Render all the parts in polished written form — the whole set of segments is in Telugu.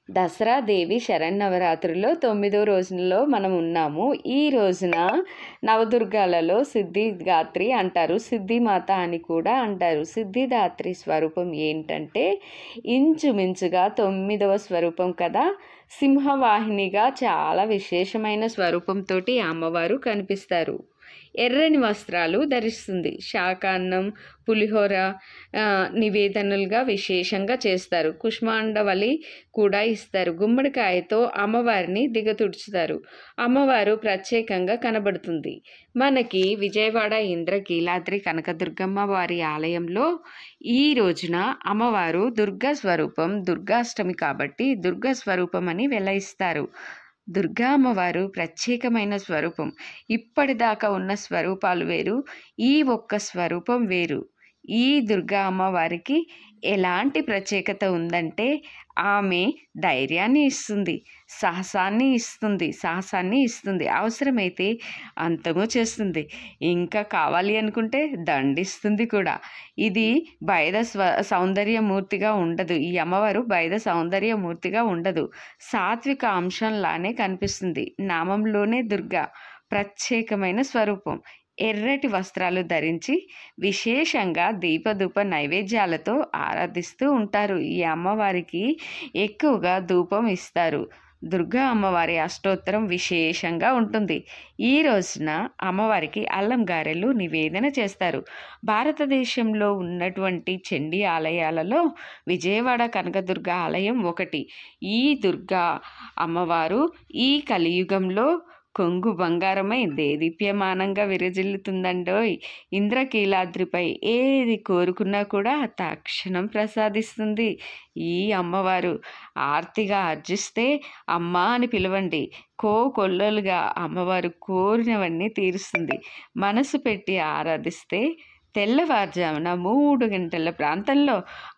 దసరా దేవి శరన్నవరాత్రుల్లో 9వ రోజుల్లో మనం ఉన్నాము. ఈ రోజున నవదుర్గాలలో సిద్ధిదాత్రి అంటారు, సిద్ధిమాత అని కూడా అంటారు. సిద్ధిదాత్రి స్వరూపం ఏంటంటే ఇంచుమించుగా 9వ స్వరూపం కదా. సింహవాహినిగా చాలా విశేషమైన స్వరూపంతో అమ్మవారు కనిపిస్తారు. ఎర్రని వస్త్రాలు ధరిస్తుంది. శాకాన్నం, పులిహోర నివేదనలుగా విశేషంగా చేస్తారు. కుష్మాండవలి కూడా ఇస్తారు. గుమ్మడికాయతో అమ్మవారిని దిగతుడుచుతారు. అమ్మవారు ప్రత్యేకంగా కనబడుతుంది. మనకి విజయవాడ ఇంద్రకీలాద్రి కనకదుర్గమ్మ వారి ఆలయంలో ఈ రోజున అమ్మవారు దుర్గా స్వరూపం, దుర్గాష్టమి కాబట్టి దుర్గా స్వరూపం అని వెల్లయిస్తారు. దుర్గా అమ్మవారు ప్రత్యేకమైన స్వరూపం. ఇప్పటిదాకా ఉన్న స్వరూపాలు వేరు, ఈ ఒక్క స్వరూపం వేరు. ఈ దుర్గా అమ్మవారికి ఎలాంటి ప్రత్యేకత ఉందంటే ఆమె ధైర్యాన్ని ఇస్తుంది, సాహసాన్ని ఇస్తుంది, అవసరమైతే అంతము చేస్తుంది, ఇంకా కావాలి అనుకుంటే దండిస్తుంది కూడా. ఇది బయద సౌందర్యమూర్తిగా ఉండదు. ఈ అమ్మవారు బయద సౌందర్యమూర్తిగా ఉండదు, సాత్విక అంశంలానే కనిపిస్తుంది. నామంలోనే దుర్గా ప్రత్యేకమైన స్వరూపం. ఎర్రటి వస్త్రాలు ధరించి విశేషంగా దీపధూప నైవేద్యాలతో ఆరాధిస్తూ ఉంటారు. ఈ అమ్మవారికి ఎక్కువగా ధూపం ఇస్తారు. దుర్గా అమ్మవారి అష్టోత్తరం విశేషంగా ఉంటుంది. ఈ రోజున అమ్మవారికి అల్లం గారెలు నివేదన చేస్తారు. భారతదేశంలో ఉన్నటువంటి చండీ ఆలయాలలో విజయవాడ కనకదుర్గ ఆలయం ఒకటి. ఈ దుర్గా అమ్మవారు ఈ కలియుగంలో కొంగు బంగారమై దేదీప్యమానంగా విరజిల్లుతుందండోయ్. ఇంద్రకీలాద్రిపై ఏది కోరుకున్నా కూడా తక్షణం ప్రసాదిస్తుంది. ఈ అమ్మవారు ఆర్తిగా అర్జిస్తే అమ్మ అని పిలవండి. కొల్లలుగా అమ్మవారు కోరినవన్నీ తీరుస్తుంది. మనసు పెట్టి ఆరాధిస్తే తెల్లవారుజామున 3 గంటల ప్రాంతంలో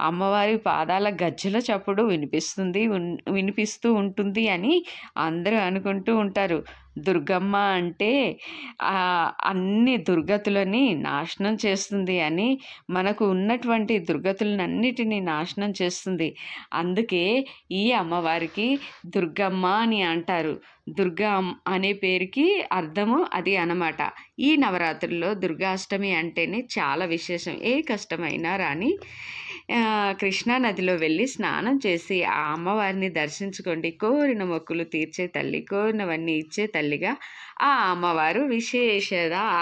అమ్మవారి పాదాల గజ్జల చప్పుడు వినిపిస్తూ ఉంటుంది అని అందరూ అనుకుంటూ ఉంటారు. దుర్గమ్మ అంటే అన్ని దుర్గతులని నాశనం చేస్తుంది అని, మనకు ఉన్నటువంటి దుర్గతులన్నిటినీ నాశనం చేస్తుంది. అందుకే ఈ అమ్మవారికి దుర్గమ్మ అని అంటారు. దుర్గా అనే పేరుకి అర్థము అది అన్నమాట. ఈ నవరాత్రుల్లో దుర్గాష్టమి అంటేనే చాలా విశేషం. ఏ కష్టమైనా రాని కృష్ణా నదిలో వెళ్ళి స్నానం చేసి ఆ అమ్మవారిని దర్శించుకోండి. కోరిన మొక్కులు తీర్చే తల్లి, కోరినవన్నీ ఇచ్చే తల్లిగా ఆ అమ్మవారు విశేష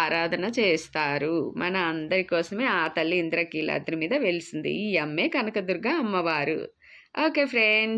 ఆరాధన చేస్తారు. మన అందరి కోసమే ఆ తల్లి ఇంద్రకీలాద్రి మీద వెలిసింది. ఈ అమ్మే కనకదుర్గ అమ్మవారు. Okay friends.